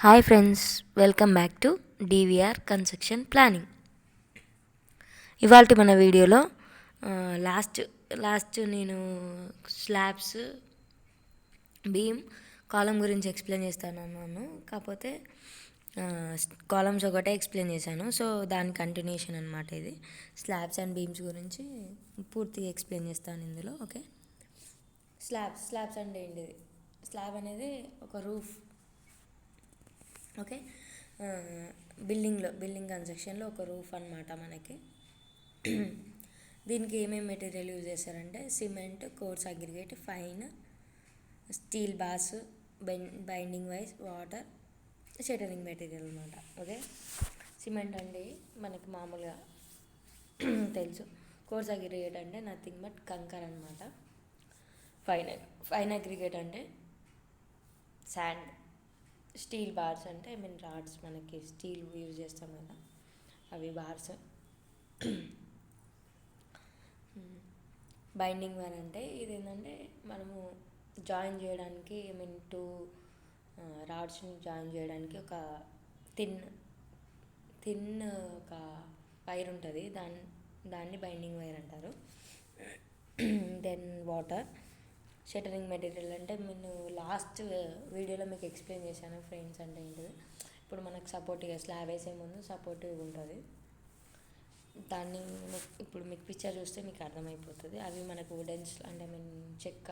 Hi friends, welcome back to DVR construction planning. ఇవాళ మన వీడియోలో లాస్ట్ నేను స్లాబ్స్, బీమ్, కాలం గురించి ఎక్స్ప్లెయిన్ చేస్తానన్నాను. కాకపోతే కాలమ్స్ ఒకటే ఎక్స్ప్లెయిన్ చేశాను. సో దాని కంటిన్యూషన్ అనమాట ఇది. స్లాబ్స్ అండ్ బీమ్స్ గురించి పూర్తిగా ఎక్స్ప్లెయిన్ చేస్తాను ఇందులో. ఓకే, స్లాబ్స్ అంటే ఏంటిది? స్లాబ్ అనేది ఒక రూఫ్. ఓకే, బిల్డింగ్ కన్స్ట్రక్షన్లో ఒక రూఫ్ అనమాట మనకి. దీనికి ఏమేమి మెటీరియల్ యూజ్ చేస్తారంటే cement, coarse aggregate, fine, steel bars, binding wires, water, shuttering material అనమాట. ఓకే, సిమెంట్ అంటే మనకి మామూలుగా తెలుసు. కోర్స్ అగ్రిగేట్ అంటే నథింగ్ బట్ కంకర్ అనమాట. ఫైన్ అగ్రిగేట్ అంటే శాండ్. స్టీల్ బార్స్ అంటే రాడ్స్, మనకి స్టీల్ యూజ్ చేస్తాం కదా, అవి బార్స్. బైండింగ్ వైర్ అంటే ఇది ఏంటంటే మనము జాయిన్ చేయడానికి టూ రాడ్స్ని జాయిన్ చేయడానికి ఒక థిన్ ఒక వైర్ ఉంటుంది, దాన్ని బైండింగ్ వైర్ అంటారు. Then water. షటరింగ్ మెటీరియల్ అంటే నేను లాస్ట్ వీడియోలో మీకు ఎక్స్ప్లెయిన్ చేశాను ఫ్రేమ్స్ అంటే ఏంటిది. ఇప్పుడు మనకు సపోర్టివ్గా స్లాబ్ వేసే ముందు సపోర్టివ్గా ఉంటుంది, దాన్ని ఇప్పుడు మీకు పిక్చర్ చూస్తే మీకు అర్థమైపోతుంది. అవి మనకు వుడెన్స్ అంటే చెక్క,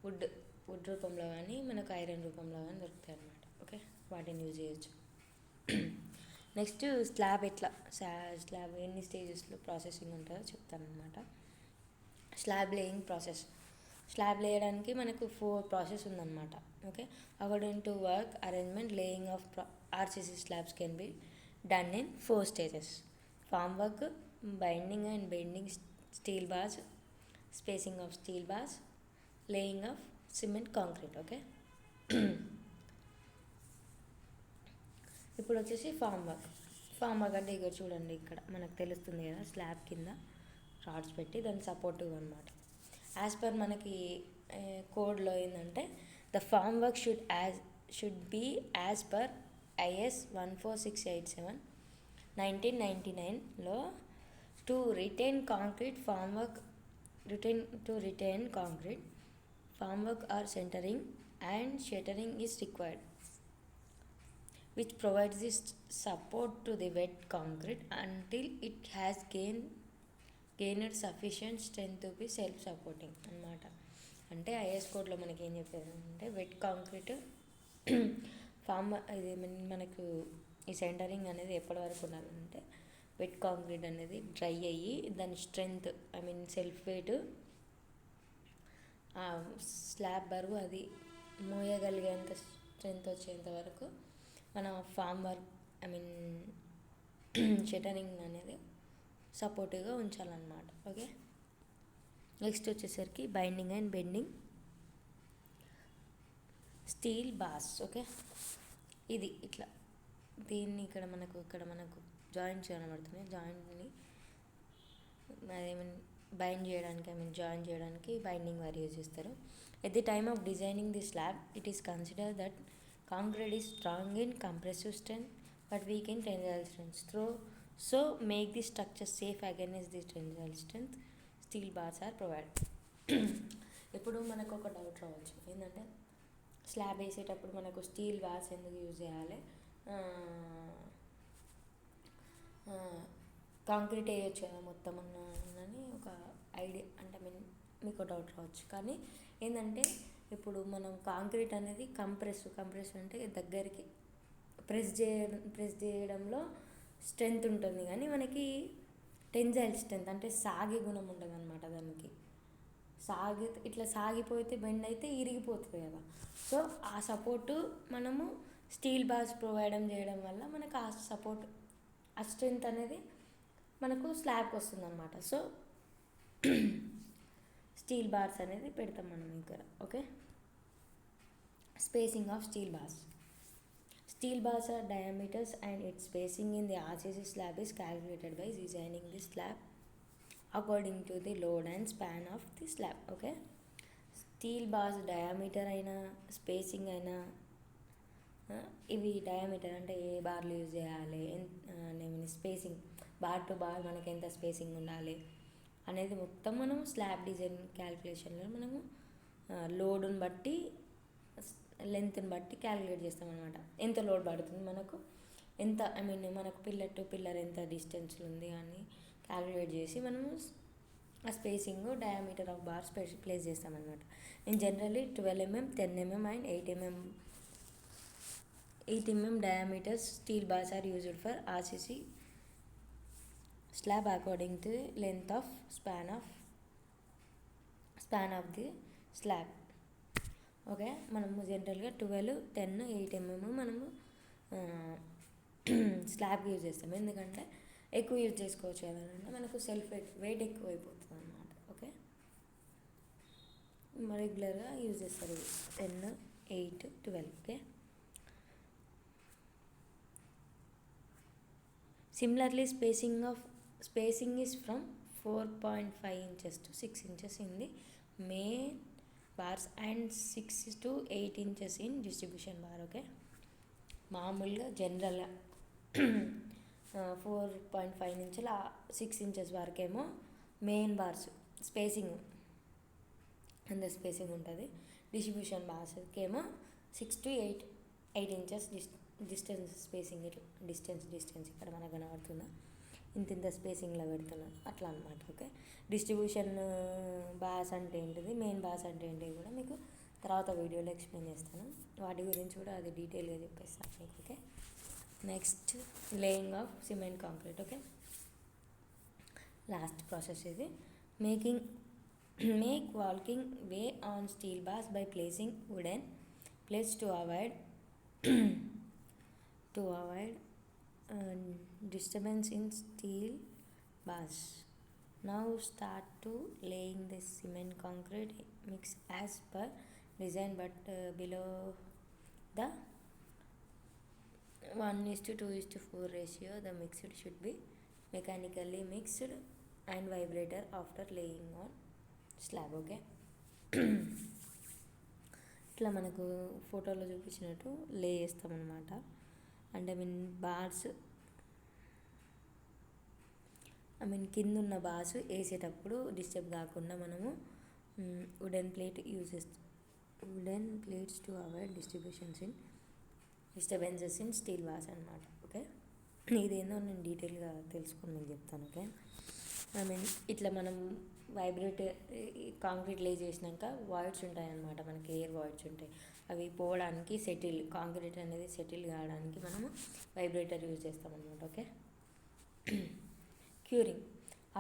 వుడ్ రూపంలో కానీ మనకు ఐరన్ రూపంలో కానీ దొరుకుతాయి అన్నమాట. ఓకే, వాటిని యూజ్ చేయొచ్చు. నెక్స్ట్ స్లాబ్ ఎన్ని స్టేజెస్లో ప్రాసెసింగ్ ఉంటుందో చెప్తాను అనమాట. Slab laying process. స్లాబ్ లేయడానికి మనకు 4 ప్రాసెస్ ఉందన్నమాట. Okay, according to work arrangement, laying of RCC slabs can be done in 4 stages. Form work, binding and bending steel bars, spacing of steel bars, laying of cement concrete. Okay, ఇప్పుడు వచ్చేసి form work అంటే ఇక్కడ చూడండి, ఇక్కడ మనకు తెలుస్తుంది కదా, slab కింద రాడ్స్ పెట్టి దాన్ని సపోర్టివ్ అనమాట. యాజ్ పర్ మనకి కోడ్లో ఏంటంటే the form work should be as per IS 14687 1999లో to retain concrete form work or centering and shuttering is required, which provides this support to the wet concrete until it has gained sufficient strength to be self-supporting అనమాట. అంటే IS కోడ్లో మనకి ఏం చెప్పేది అంటే wet concrete ఇది మనకు ఈ సెంటరింగ్ అనేది ఎప్పటి వరకు ఉండాలంటే వెట్ కాంక్రీట్ అనేది డ్రై అయ్యి దాని స్ట్రెంగ్త్ సెల్ఫ్ వెయిట్, స్లాబ్ బరువు అది మోయగలిగేంత స్ట్రెంగ్త్ వచ్చేంత వరకు మన ఫామ్ వర్క్ షటరింగ్ అనేది సపోర్టివ్గా ఉంచాలన్నమాట. ఓకే, నెక్స్ట్ వచ్చేసరికి binding and bending steel bars. Okay, ఇది ఇట్లా దీన్ని ఇక్కడ మనకు జాయింట్స్ కనబడుతున్నాయి. జాయింట్ని బైండ్ చేయడానికి జాయిన్ చేయడానికి బైండింగ్ వైర్ యూజ్ చేస్తారు. At the time of designing the slab it is consider that concrete is strong in compressive strength but weak in tensile strength. So make the structure safe against the tensile strength. Steel bars are provided. ఇప్పుడు మనకు ఒక doubt రావచ్చు, ఏంటంటే slab వేసేటప్పుడు మనకు steel bars ఎందుకు use చేయాలి, concrete వేయచ్చు కదా మొత్తం అని ఒక ఐడియా, అంటే మీకు డౌట్ రావచ్చు. కానీ ఏంటంటే ఇప్పుడు మనం కాంక్రీట్ అనేది కంప్రెస్ అంటే దగ్గరికి ప్రెస్ చేయడంలో స్ట్రెంగ్త్ ఉంటుంది, కానీ మనకి టెన్జైల్ స్ట్రెంగ్త్ అంటే సాగే గుణం ఉంటుంది అనమాట. దానికి ఇట్లా సాగిపోతే బెండ్ అయితే ఇరిగిపోతుంది కదా. సో ఆ సపోర్టు మనము స్టీల్ బార్స్ ప్రొవైడ్ చేయడం వల్ల మనకు ఆ సపోర్ట్, ఆ స్ట్రెంగ్త్ అనేది మనకు స్లాబ్కి వస్తుంది అనమాట. సో స్టీల్ బార్స్ అనేది పెడతాం మనం ఇక్కడ. Okay, spacing of steel bars. Steel bars are diameters and its spacing in the RCC slab is calculated by designing the slab according to the load and span of the slab. Okay, steel bars diameter అయినా spacing అయినా ఇవి diameter అంటే ఏ బార్లు use చేయాలి, spacing bar to bar మనకి ఎంత spacing ఉండాలి అనేది మొత్తం మనం స్లాబ్ డిజైన్ క్యాలిక్యులేషన్లో మనము లోడుని బట్టి లెంత్ని బట్టి క్యాలిక్యులేట్ చేస్తాం అనమాట. ఎంత లోడ్ పడుతుంది మనకు, ఎంత మనకు పిల్లర్ టు పిల్లర్ ఎంత డిస్టెన్స్ ఉంది అని క్యాలిక్యులేట్ చేసి మనము ఆ spacing diameter of bar place చేస్తామన్నమాట. ఇన్ జనరల్లీ 12 mm, 10 mm అండ్ 8 mm diameters steel bars are used for RCC slab according to length of span of the slab. Okay, మనము జనరల్గా 12, 10, 8 mm మనము స్లాబ్ యూజ్ చేస్తాం. ఎందుకంటే ఎక్కువ యూజ్ చేసుకోవచ్చు కదంటే మనకు సెల్ఫ్ వెయిట్ ఎక్కువ అయిపోతుంది అన్నమాట. ఓకే, రెగ్యులర్గా యూజ్ చేస్తారు 10, 8, 12. Okay, similarly spacing is from 4.5 inches to 6 inches in the main bars and 6 to 8 inches in distribution bar. Okay, మామూలుగా జనరల్గా 4.5 నుంచి 6 inches వరకేమో మెయిన్ బార్స్ స్పేసింగ్ అంత స్పేసింగ్ ఉంటుంది. డిస్ట్రిబ్యూషన్ బార్స్కి ఏమో 6 to 8 inches డిస్టెన్స్ స్పేసింగ్. ఇట్లా distance ఇక్కడ మనకు కనబడుతుందా, ఇంత స్పేసింగ్లో పెడుతున్నాను అట్లా అనమాట. ఓకే, డిస్ట్రిబ్యూషన్ బాస్ అంటే ఏంటిది, మెయిన్ బాస్ అంటే ఏంటిది కూడా మీకు తర్వాత వీడియోలో ఎక్స్ప్లెయిన్ చేస్తాను. వాటి గురించి కూడా అది డీటెయిల్గా చెప్పేస్తాను మీకు. Okay, next laying of cement concrete. Okay, last process ఇది. Make walking way on steel bars by placing wooden plates to avoid disturbance in steel bars. Now start to laying the cement concrete mix as per design, but below the 1:2:4 ratio the mixed should be mechanically mixed and vibrator after laying on slab. Okay, ఇట్లా మనకు ఫోటోలో చూపించినట్టు లే చేస్తామన్నమాట. అంటే bars కింద ఉన్న bars వేసేటప్పుడు డిస్టర్బ్ కాకుండా మనము wooden plates to avoid disturbances in steel bars అనమాట. ఓకే, ఇదేందో నేను డీటెయిల్గా తెలుసుకొని మీకు చెప్తాను. ఓకే, ఇట్లా మనం కాంక్రీట్ లే చేసినాక వాయిడ్స్ ఉంటాయి అన్నమాట, మనకి ఎయిర్ వాయిడ్స్ ఉంటాయి. అవి పోవడానికి కాంక్రీట్ అనేది సెటిల్ కావడానికి మనము వైబ్రేటర్ యూజ్ చేస్తామన్నమాట. Okay, curing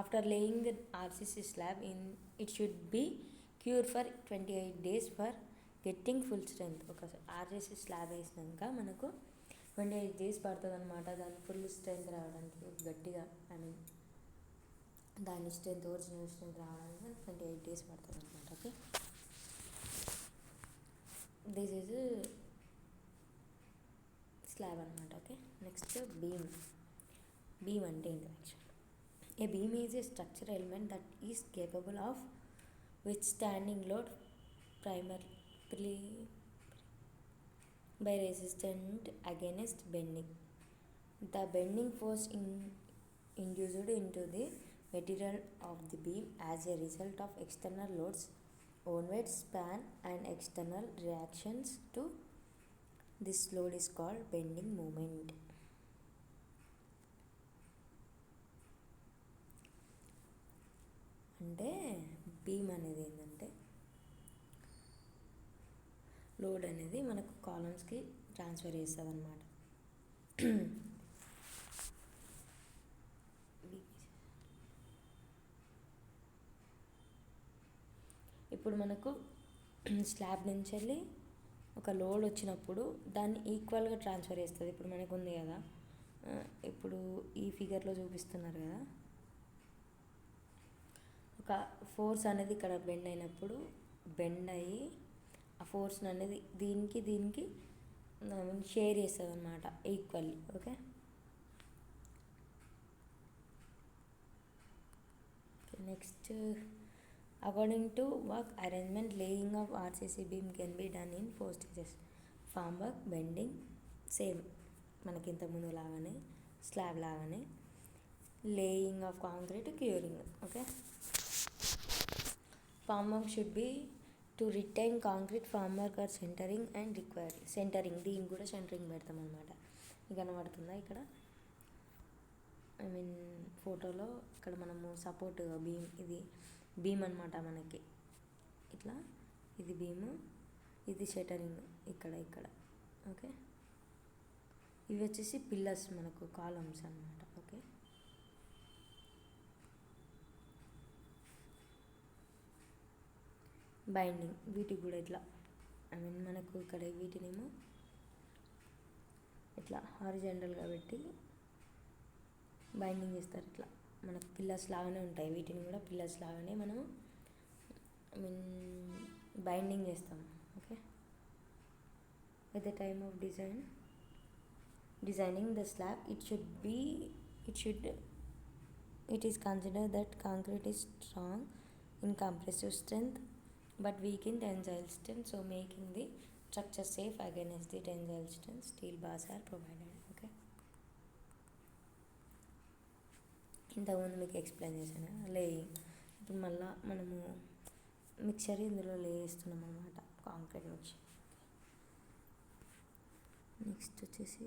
after laying the RCC slab it should be cure for 28 days for getting full strength. ఒక ఆర్సీసీ స్లాబ్ వేసినాక మనకు 28 days పడుతుంది అనమాట దాని ఫుల్ స్ట్రెంత్ రావడానికి. గట్టిగా దాని ఒరిజినల్ స్ట్రెంత్ రావడానికి 28 days పడుతుంది అనమాట. ఓకే, దిస్ ఈజ్ స్లాబ్ అనమాట. ఓకే, నెక్స్ట్ బీమ్ అంటే ఏంటి? Actual a beam is a structure element that is capable of withstanding load primarily by resistant against bending. The bending force induced into the material of the beam as a result of external loads, onward span and external reactions to this load is called bending moment. అంటే beam అనేది ఏంటంటే load అనేది మనకు కాలమ్స్కి transfer చేస్తుంది అన్నమాట. ఇప్పుడు మనకు slab నుంచి వెళ్ళి ఒక లోడ్ వచ్చినప్పుడు దాన్ని ఈక్వల్గా ట్రాన్స్ఫర్ చేస్తుంది. ఇప్పుడు మనకు ఉంది కదా, ఇప్పుడు ఈ ఫిగర్లో చూపిస్తున్నారు కదా, ఒక ఫోర్స్ అనేది ఇక్కడ బెండ్ అయినప్పుడు బెండ్ అయ్యి ఆ ఫోర్స్ అనేది దీనికి షేర్ చేస్తుంది అనమాట equally. Okay, next according to work arrangement laying of RCC beam can be done in 4 stages: form work, bending, same మనకి ఇంతకుముందు లాగానే స్లాబ్ లాగానే laying of concrete, curing. Okay, formwork should be to retain concrete formwork or centering and required. Centering, దీనికి కూడా centering పెడతాం అనమాట. మీకు కనబడుతుందా ఇక్కడ, ఐ మీన్ ఫోటోలో ఇక్కడ మనము సపోర్ట్ బీమ్, ఇది బీమ్ అనమాట మనకి ఇట్లా, ఇది బీము, ఇది షటరింగ్ ఇక్కడ. ఓకే, ఇవి వచ్చేసి పిల్లర్స్, మనకు కాలమ్స్ అనమాట. ఓకే, బైండింగ్, వీటికి కూడా ఇట్లా, ఐ మీన్ మనకు ఇక్కడ వీటినేమో ఇట్లా హారిజాంటల్గా పెట్టి బైండింగ్ చేస్తారు. ఇట్లా మనకు పిల్లర్స్ లాగానే ఉంటాయి, వీటిని కూడా పిల్లర్స్ లాగానే మనం ఐ మీన్ బైండింగ్ చేస్తాం. Okay, at the time of designing the slab, it is considered that concrete is strong in compressive strength but weak in tensile strength, so making the structure safe against the tensile strength, steel bars are provided. Okay, ఇంతకుముందు మీకు explain చేశాను laying. ఇప్పుడు మళ్ళీ మనము mixture ఇందులో లేస్తున్నాం అనమాట, concrete mixture. Next వచ్చేసి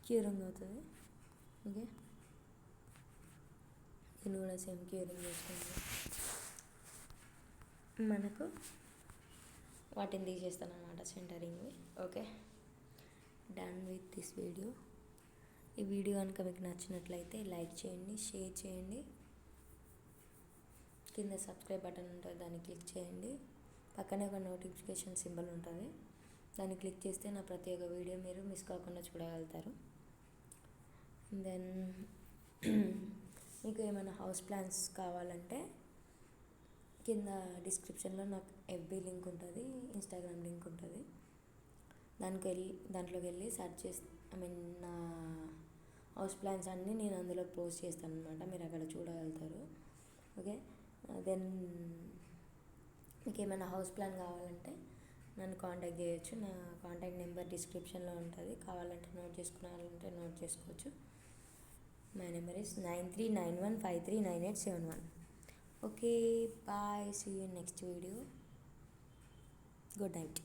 క్యూరింగ్ అవుతుంది. ఓకే, దీన్ని కూడా సేమ్ క్యూరింగ్ చేసుకుంటాం. మనకు వాటిని తీసేస్తాను అనమాట, సెంటరింగ్వి. Okay, done with this video. ఈ వీడియో కనుక మీకు నచ్చినట్లయితే లైక్ చేయండి, షేర్ చేయండి, కింద సబ్స్క్రైబ్ బటన్ ఉంటుంది, దాన్ని క్లిక్ చేయండి. పక్కనే ఒక నోటిఫికేషన్ సింబల్ ఉంటుంది, దాన్ని క్లిక్ చేస్తే నా ప్రతి ఒక్క వీడియో మీరు మిస్ కాకుండా చూడగలుగుతారు. దెన్ మీకు ఏమైనా హౌస్ ప్లాన్స్ కావాలంటే కింద డిస్క్రిప్షన్లో నాకు FB లింక్ ఉంటుంది, ఇన్స్టాగ్రామ్ లింక్ ఉంటుంది, దాంట్లోకి వెళ్ళి సెర్చ్ చేసి ఐ మీన్ నా హౌస్ ప్లాన్స్ అన్నీ నేను అందులో పోస్ట్ చేస్తాను అనమాట, మీరు అక్కడ చూడగలుగుతారు. ఓకే, దెన్ మీకు ఏమైనా హౌస్ ప్లాన్ కావాలంటే నన్ను కాంటాక్ట్ చేయొచ్చు. నా కాంటాక్ట్ నెంబర్ డిస్క్రిప్షన్లో ఉంటుంది, కావాలంటే నోట్ చేసుకోవాలంటే నోట్ చేసుకోవచ్చు. My number is 9391539871. Okay, bye, see you in next video. Good night.